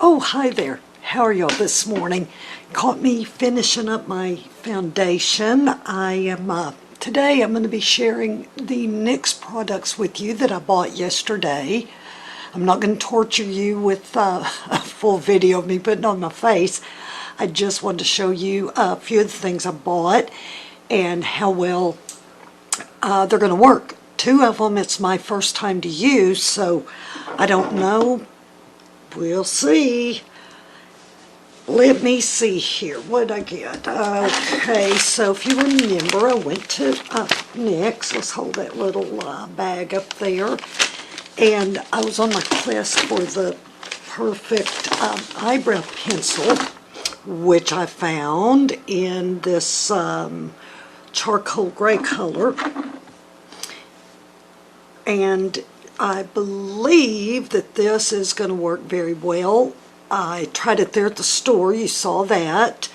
Oh, hi there. How are y'all this morning? Caught me finishing up my foundation. Today I'm going to be sharing the NYX products with you that I bought yesterday. I'm not going to torture you with a full video of me putting on my face. I just wanted to show you a few of the things I bought and how well they're going to work. Two of them it's my first time to use, so I don't know. We'll see. Let me see here. What did I get? Okay, so if you remember, I went to NYX. Let's hold that little bag up there. And I was on my quest for the perfect eyebrow pencil, which I found in this charcoal gray color. And I believe that this is going to work very well. I tried it there at the store. You saw that.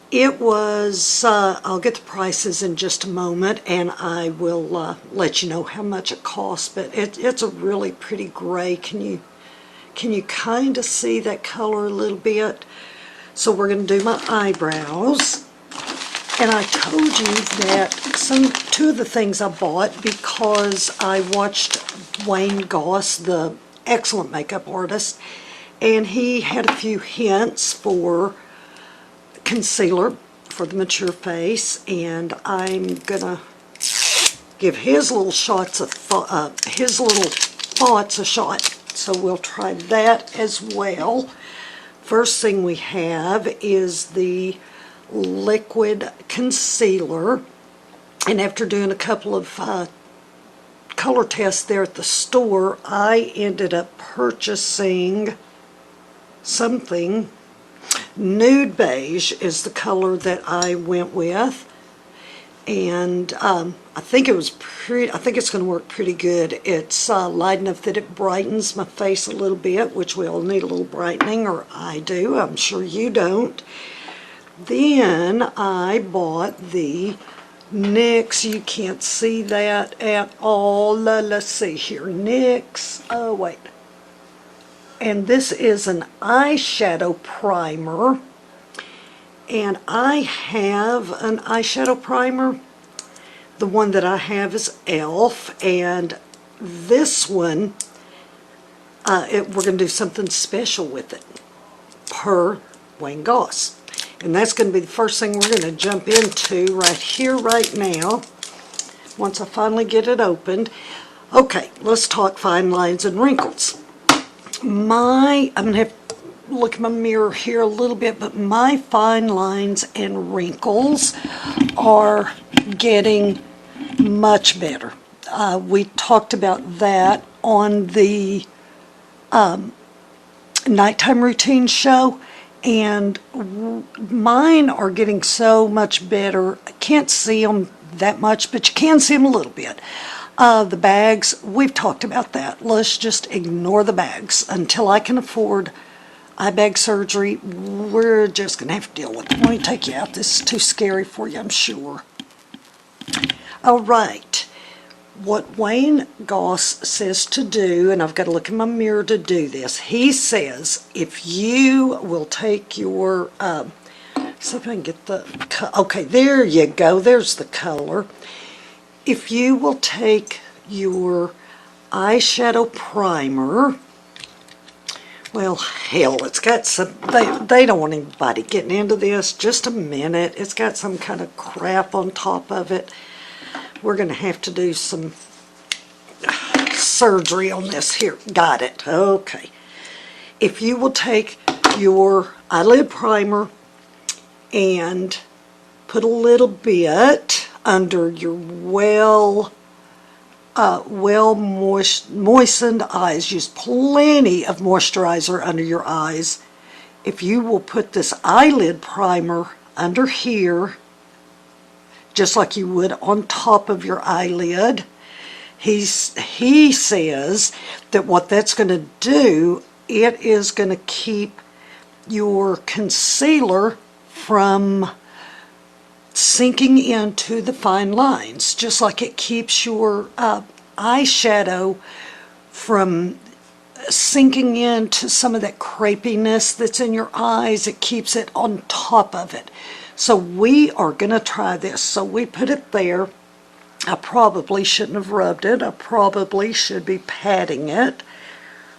It was, I'll get the prices in just a moment, and I will let you know how much it costs, but it's a really pretty gray. Can you kind of see that color a little bit? So we're going to do my eyebrows. And I told you that two of the things I bought because I watched Wayne Goss, the excellent makeup artist, and he had a few hints for concealer for the mature face, and I'm gonna give his little thoughts a shot. So we'll try that as well. First thing we have is the liquid concealer, and after doing a couple of color tests there at the store, I ended up purchasing something. Nude beige is the color that I went with, and I think it's going to work pretty good. It's light enough that it brightens my face a little bit, which we all need a little brightening, or I do. I'm sure you don't. Then I bought the NYX. You can't see that at all. Let's see here. NYX. Oh, wait. And this is an eyeshadow primer. And I have an eyeshadow primer. The one that I have is e.l.f. And this one, we're going to do something special with it, per Wayne Goss. And that's going to be the first thing we're going to jump into right here, right now, once I finally get it opened. Okay, let's talk fine lines and wrinkles. I'm going to have to look in my mirror here a little bit, but my fine lines and wrinkles are getting much better. We talked about that on the nighttime routine show. And mine are getting so much better. I can't see them that much, but you can see them a little bit. The bags, we've talked about that. Let's just ignore the bags. Until I can afford eye bag surgery, we're just going to have to deal with it. Let me take you out. This is too scary for you, I'm sure. All right. What Wayne Goss says to do, and I've got to look in my mirror to do this, he says if you will take your, see if I can get the, okay, there you go, there's the color. If you will take your eyeshadow primer, well, hell, it's got some, they don't want anybody getting into this, just a minute, it's got some kind of crap on top of it. We're going to have to do some surgery on this here. Got it. Okay. If you will take your eyelid primer and put a little bit under your moistened eyes. Use plenty of moisturizer under your eyes. If you will put this eyelid primer under here, just like you would on top of your eyelid. He says that what that's going to do, it is going to keep your concealer from sinking into the fine lines, just like it keeps your eyeshadow from sinking into some of that crepiness that's in your eyes. It keeps it on top of it. So we are going to try this. So we put it there. I probably shouldn't have rubbed it. I probably should be patting it.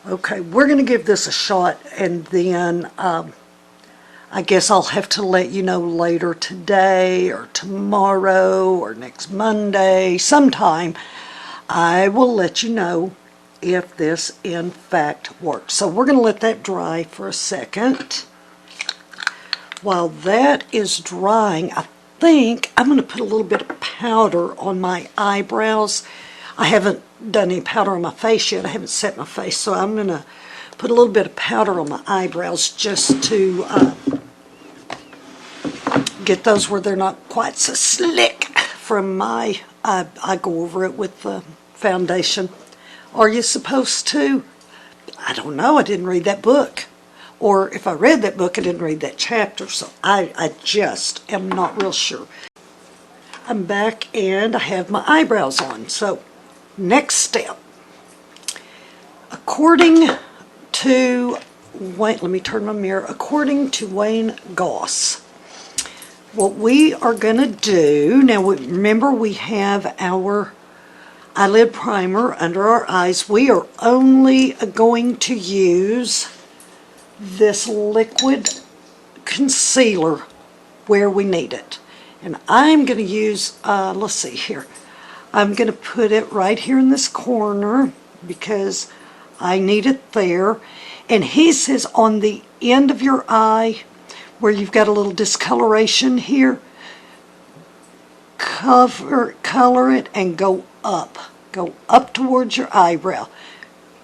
Okay, we're going to give this a shot, and then I guess I'll have to let you know later today or tomorrow or next Monday, sometime. I will let you know if this in fact works. So we're going to let that dry for a second. While that is drying, I think I'm going to put a little bit of powder on my eyebrows. I haven't done any powder on my face yet. I haven't set my face, so I'm going to put a little bit of powder on my eyebrows just to get those where they're not quite so slick from my, I go over it with the foundation. Are you supposed to? I don't know. I didn't read that book. Or if I read that book, I didn't read that chapter. So I just am not real sure. I'm back and I have my eyebrows on. So next step. According to Wayne, let me turn my mirror. According to Wayne Goss, what we are going to do, now remember we have our eyelid primer under our eyes. We are only going to use this liquid concealer where we need it. And I'm going to use, let's see here, I'm going to put it right here in this corner because I need it there. And he says on the end of your eye, where you've got a little discoloration here, color it and go up towards your eyebrow.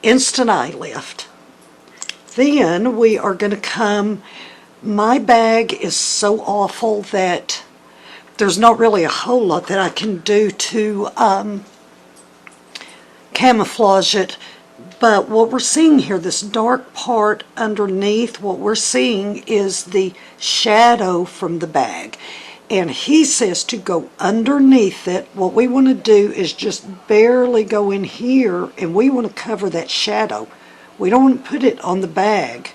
Instant eye lift. Then we are going to come, my bag is so awful that there's not really a whole lot that I can do to camouflage it. But what we're seeing here, this dark part underneath, what we're seeing is the shadow from the bag. And he says to go underneath it. What we want to do is just barely go in here, and we want to cover that shadow. We don't want to put it on the bag,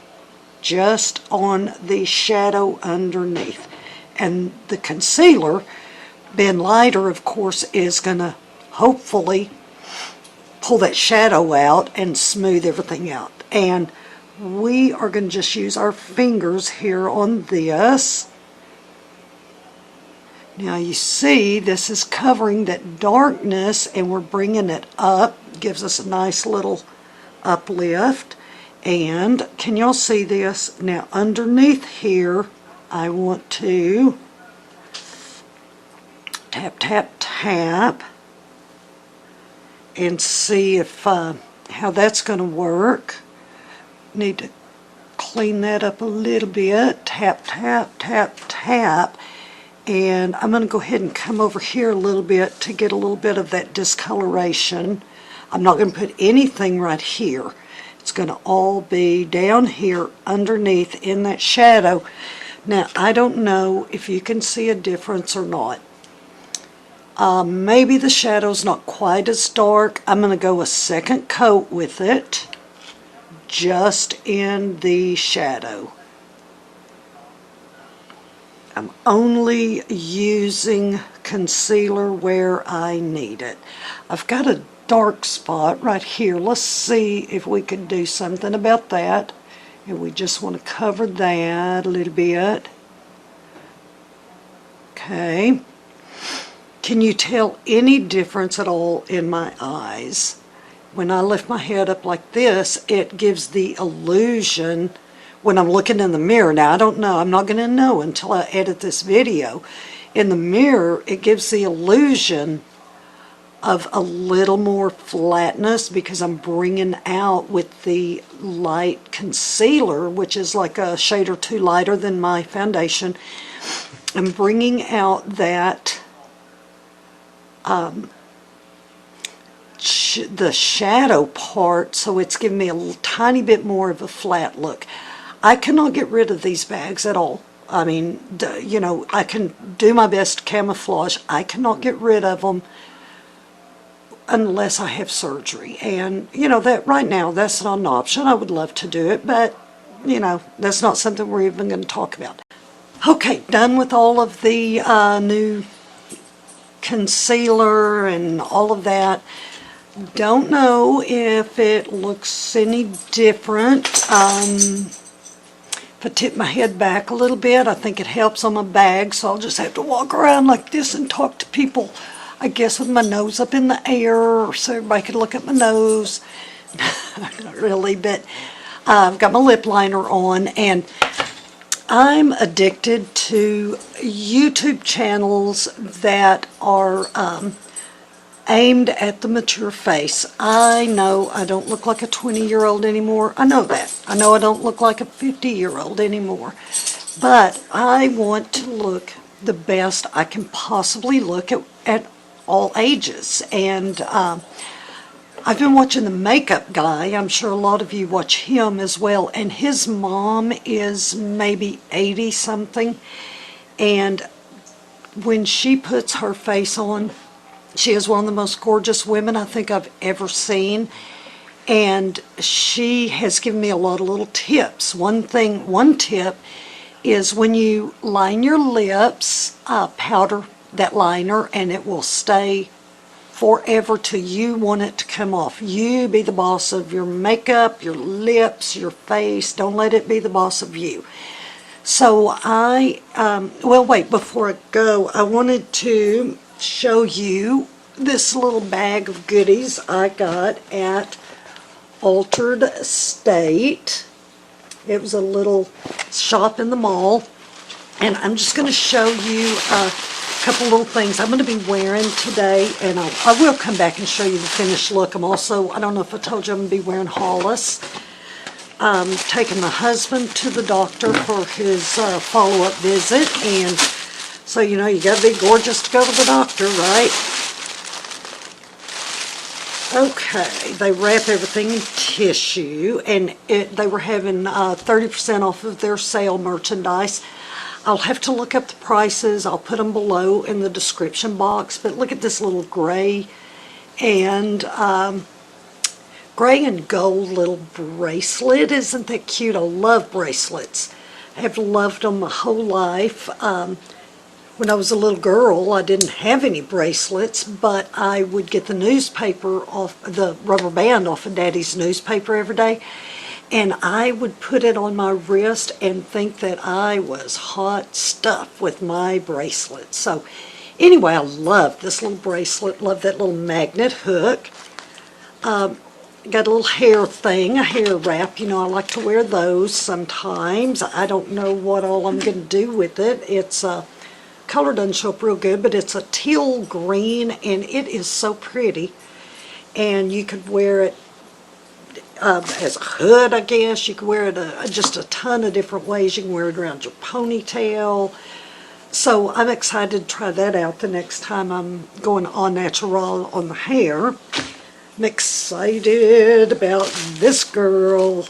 just on the shadow underneath. And the concealer, being lighter, of course, is going to hopefully pull that shadow out and smooth everything out. And we are going to just use our fingers here on this. Now you see this is covering that darkness, and we're bringing it up. Gives us a nice little uplift. And can y'all see this? Now underneath here, I want to tap, tap, tap, and see if how that's going to work. Need to clean that up a little bit. Tap, tap, tap, tap. And I'm going to go ahead and come over here a little bit to get a little bit of that discoloration. I'm not going to put anything right here. It's going to all be down here underneath in that shadow. Now, I don't know if you can see a difference or not. Maybe the shadow's not quite as dark. I'm going to go a second coat with it, just in the shadow. I'm only using concealer where I need it. I've got a dark spot right here. Let's see if we can do something about that. And we just want to cover that a little bit. Okay. Can you tell any difference at all in my eyes? When I lift my head up like this, it gives the illusion when I'm looking in the mirror. Now, I don't know. I'm not going to know until I edit this video. In the mirror, it gives the illusion of a little more flatness because I'm bringing out with the light concealer, which is like a shade or two lighter than my foundation. I'm bringing out that the shadow part, so it's giving me a tiny bit more of a flat look. I cannot get rid of these bags at all. I mean, you know, I can do my best to camouflage. I cannot get rid of them unless I have surgery. And, you know, that right now, that's not an option. I would love to do it, but, you know, that's not something we're even going to talk about. Okay, done with all of the new concealer and all of that. Don't know if it looks any different. If I tip my head back a little bit, I think it helps on my bag, so I'll just have to walk around like this and talk to people, I guess, with my nose up in the air so everybody can look at my nose. Not really, but I've got my lip liner on, and I'm addicted to YouTube channels that are aimed at the mature face. I know I don't look like a 20-year-old anymore. I know that. I know I don't look like a 50-year-old anymore. But I want to look the best I can possibly look at all ages. And I've been watching The Makeup Guy. I'm sure a lot of you watch him as well. And his mom is maybe 80-something. And when she puts her face on, she is one of the most gorgeous women I think I've ever seen, and she has given me a lot of little tips. One tip is when you line your lips, powder that liner, and it will stay forever till you want it to come off. You be the boss of your makeup, your lips, your face. Don't let it be the boss of you. So well, wait, before I go, I wanted to show you this little bag of goodies I got at Altered State. It was a little shop in the mall, and I'm just going to show you a couple little things I'm going to be wearing today, and I will come back and show you the finished look. I'm also, I don't know if I told you, I'm going to be wearing Hollis. Taking my husband to the doctor for his follow-up visit, and so, you know, you got to be gorgeous to go to the doctor, right? Okay, they wrap everything in tissue, and they were having 30% off of their sale merchandise. I'll have to look up the prices. I'll put them below in the description box, but look at this little gray and gold little bracelet. Isn't that cute? I love bracelets. I have loved them my whole life. When I was a little girl, I didn't have any bracelets, but I would get the newspaper off, the rubber band off of Daddy's newspaper every day, and I would put it on my wrist and think that I was hot stuff with my bracelet. So anyway, I love this little bracelet, love that little magnet hook. Got a little hair thing, a hair wrap. You know, I like to wear those sometimes. I don't know what all I'm going to do with it. It's color doesn't show up real good, but it's a teal green, and it is so pretty. And you could wear it as a hood, I guess. You could wear it just a ton of different ways. You can wear it around your ponytail. So I'm excited to try that out the next time I'm going all natural on the hair. I'm excited about this girl.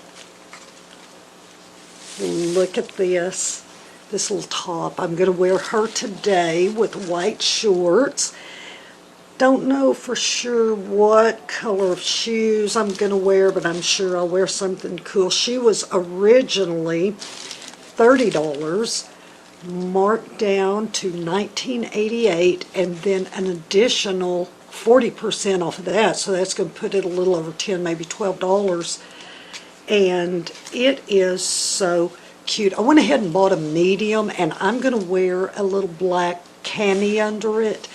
Look at this little top. I'm going to wear her today with white shorts. Don't know for sure what color of shoes I'm going to wear, but I'm sure I'll wear something cool. She was originally $30, marked down to $19.88, and then an additional 40% off of that, so that's going to put it a little over $10, maybe $12, and it is so cute. I went ahead and bought a medium, and I'm going to wear a little black cami under it,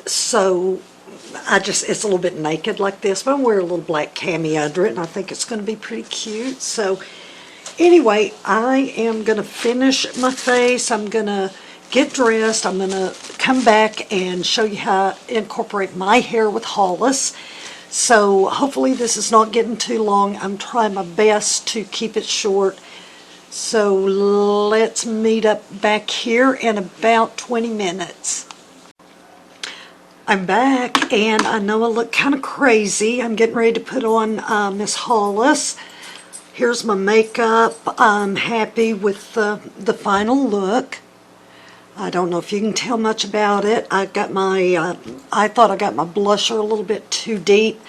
so it's a little bit naked like this, but I'm going to wear a little black cami under it, and I think it's going to be pretty cute. So anyway, I am going to finish my face. I'm going to get dressed. I'm going to come back and show you how I incorporate my hair with Hollis. So hopefully this is not getting too long. I'm trying my best to keep it short. So let's meet up back here in about 20 minutes. I'm back, and I know I look kind of crazy. I'm getting ready to put on Miss Hollis. Here's my makeup. I'm happy with the final look. I don't know if you can tell much about it. I got my, I thought I got my blusher a little bit too deep.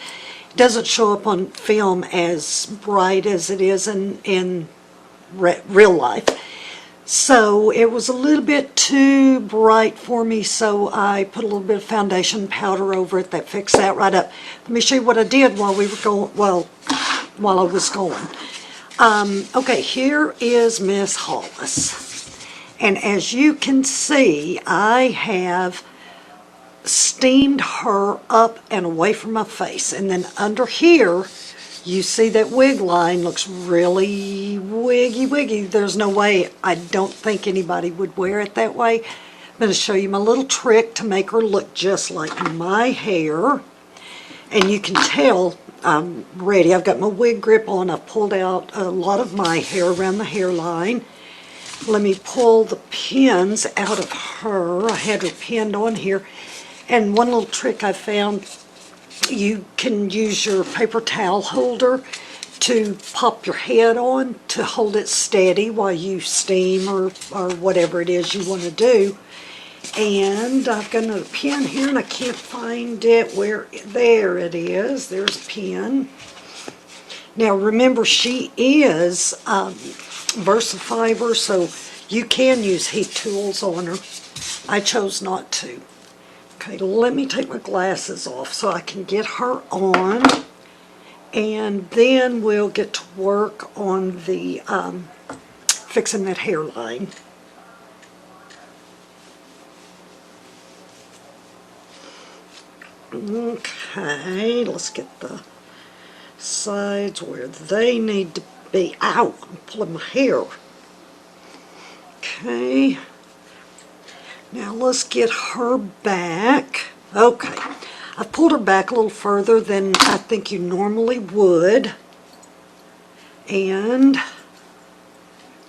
It doesn't show up on film as bright as it is in real life. So it was a little bit too bright for me, so I put a little bit of foundation powder over it that fixed that right up. Let me show you what I did while we were going, well, while I was going. Okay, here is Miss Hollis. And as you can see, I have steamed her up and away from my face. And then under here, you see that wig line looks really wiggy. There's no way, I don't think anybody would wear it that way. I'm going to show you my little trick to make her look just like my hair. And you can tell I'm ready. I've got my wig grip on. I've pulled out a lot of my hair around the hairline. Let me pull the pins out of her. I had her pinned on here. And one little trick I found, you can use your paper towel holder to pop your head on to hold it steady while you steam or whatever it is you want to do. And I've got another pin here and I can't find it. There it is. There's a pin. Now remember, she is VersaFiber, so you can use heat tools on her. I chose not to. Okay, let me take my glasses off so I can get her on, and then we'll get to work on the fixing that hairline. Okay, let's get the sides where they need to be. Ow, I'm pulling my hair. Okay, now let's get her back. Okay, I've pulled her back a little further than I think you normally would. And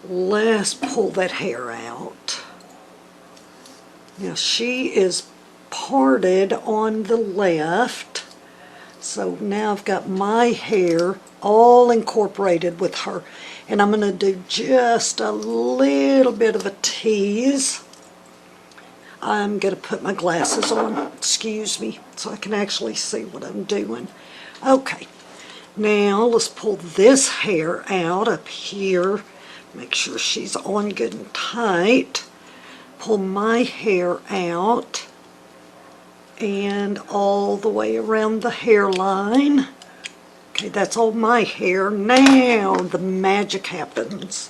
let's pull that hair out. Now she is parted on the left, so now I've got my hair all incorporated with her, and I'm going to do just a little bit of a tease. I'm going to put my glasses on, excuse me, so I can actually see what I'm doing. Okay, now let's pull this hair out up here, make sure she's on good and tight. Pull my hair out and all the way around the hairline. Okay, that's all my hair. Now the magic happens.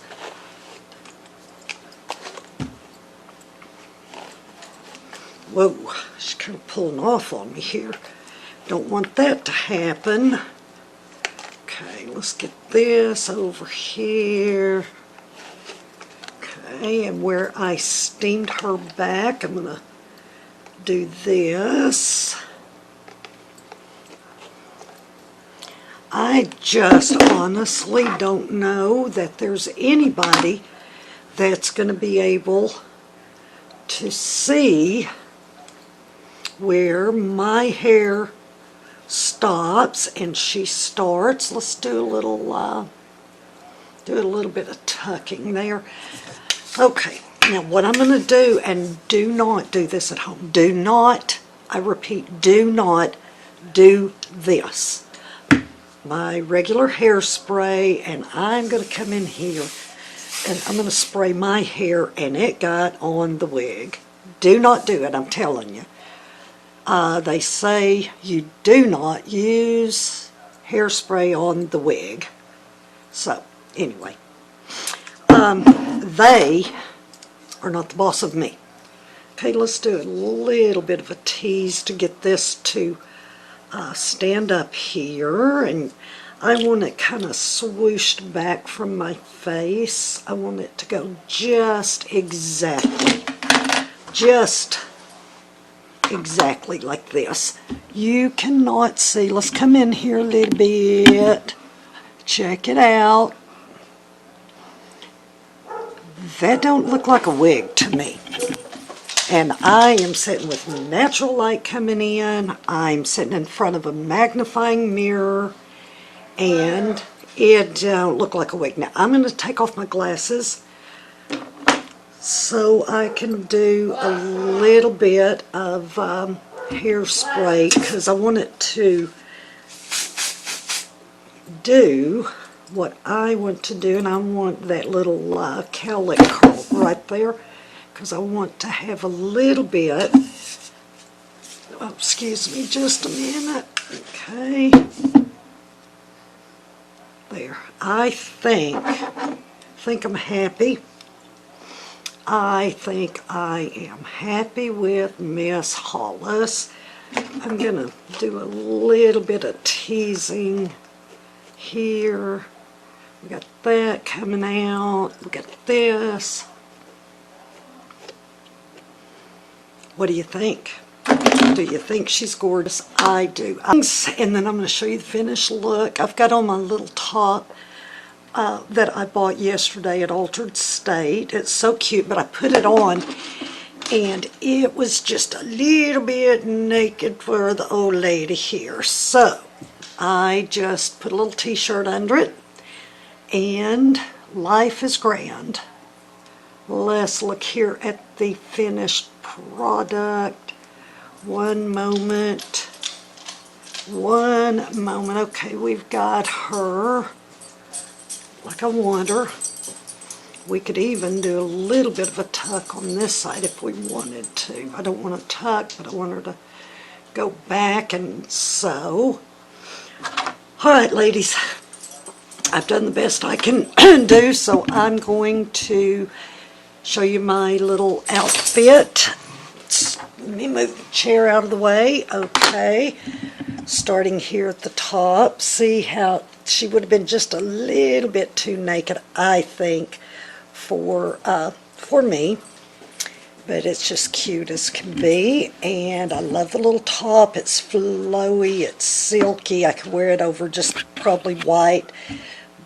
Whoa, she's kind of pulling off on me here. Don't want that to happen. Okay, let's get this over here. Okay, and where I steamed her back, I'm going to do this. I just honestly don't know that there's anybody that's going to be able to see where my hair stops and she starts. Let's do a little bit of tucking there. Okay, now what I'm going to do, and do not do this at home. Do not, I repeat, do not do this. My regular hairspray, and I'm going to come in here and I'm going to spray my hair, and it got on the wig. Do not do it, I'm telling you. They say you do not use hairspray on the wig. So, anyway, they are not the boss of me. Okay, let's do a little bit of a tease to get this to stand up here, and I want it kind of swooshed back from my face. I want it to go just exactly like this. You cannot see. Let's come in here a little bit. Check it out. That don't look like a wig to me. And I am sitting with natural light coming in. I'm sitting in front of a magnifying mirror, and it don't look like a wig. Now I'm going to take off my glasses so I can do a little bit of hairspray because I want it to do what I want to do, and I want that little cowlick curl right there because I want to have a little bit. Oh, excuse me just a minute. Okay, there. I think I'm happy. I think I am happy with Miss Hollis. I'm gonna do a little bit of teasing here. We got that coming out. We got this. What do you think? Do you think she's gorgeous? I do. And then I'm going to show you the finished look. I've got on my little top that I bought yesterday at Altered State. It's so cute, but I put it on and it was just a little bit naked for the old lady here. So I just put a little t-shirt under it, and life is grand. Let's look here at the finished product. One moment. Okay, we've got her like I want her. We could even do a little bit of a tuck on this side if we wanted to. I don't want to tuck, but I want her to go back and sew. All right, ladies, I've done the best I can do, so I'm going to show you my little outfit. Let me move the chair out of the way. Okay, starting here at the top. See how she would have been just a little bit too naked, I think, for me. But it's just cute as can be, and I love the little top. It's flowy, it's silky. I could wear it over just probably white,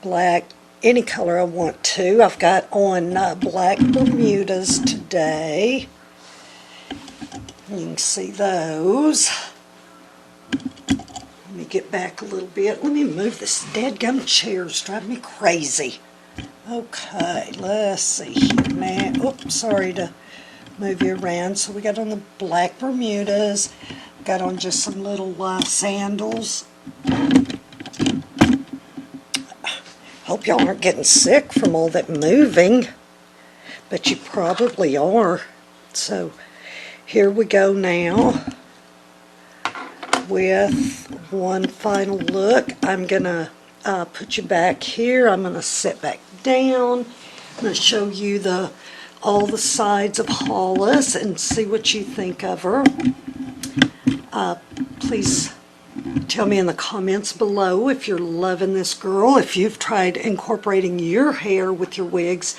black, any color I want to. I've got on black Bermudas today. You can see those. Let me get back a little bit. Let me move this dadgum chair. It's driving me crazy. Okay, let's see here now. Oops, sorry to move you around. So we got on the black Bermudas. Got on just some little sandals. Hope y'all aren't getting sick from all that moving, but you probably are. So here we go now with one final look. I'm gonna put you back here. I'm gonna sit back down. I'm gonna show you all the sides of Hollis and see what you think of her. Please tell me in the comments below if you're loving this girl, if you've tried incorporating your hair with your wigs.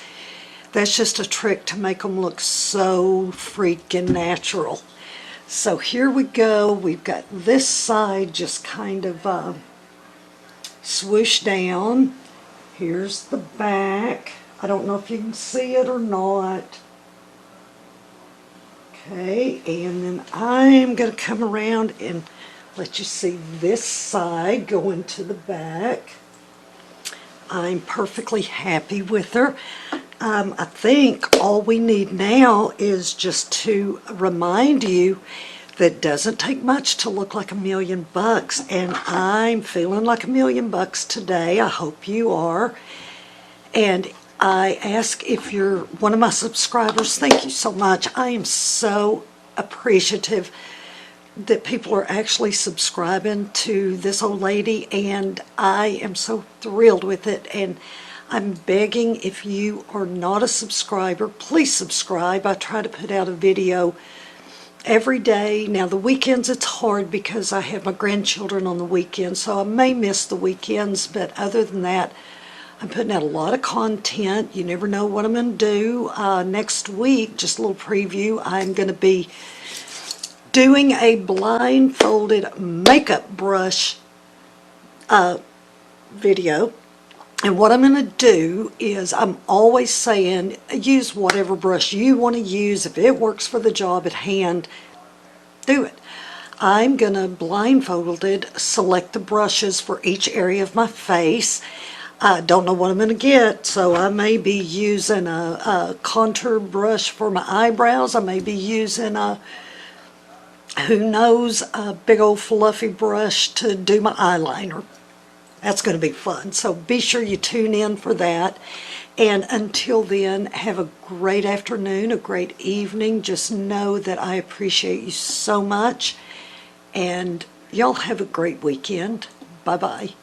That's just a trick to make them look so freaking natural. So here we go. We've got this side just kind of swoosh down. Here's the back. I don't know if you can see it or not. Okay, and then I'm going to come around and let you see this side going to the back. I'm perfectly happy with her. I think all we need now is just to remind you that it doesn't take much to look like $1,000,000, and I'm feeling like $1,000,000 today. I hope you are. And I ask if you're one of my subscribers, thank you so much. I am so appreciative that people are actually subscribing to this old lady, and I am so thrilled with it. And I'm begging, if you are not a subscriber, please subscribe. I try to put out a video every day. Now the weekends it's hard because I have my grandchildren on the weekends, so I may miss the weekends, but other than that, I'm putting out a lot of content. You never know what I'm going to do. Next week, just a little preview, I'm going to be doing a blindfolded makeup brush video. And what I'm going to do is, I'm always saying, use whatever brush you want to use. If it works for the job at hand, do it. I'm going to blindfolded select the brushes for each area of my face. I don't know what I'm going to get, so I may be using a contour brush for my eyebrows. I may be using who knows, a big old fluffy brush to do my eyeliner. That's going to be fun. So be sure you tune in for that. And until then, have a great afternoon, a great evening. Just know that I appreciate you so much. And y'all have a great weekend. Bye-bye.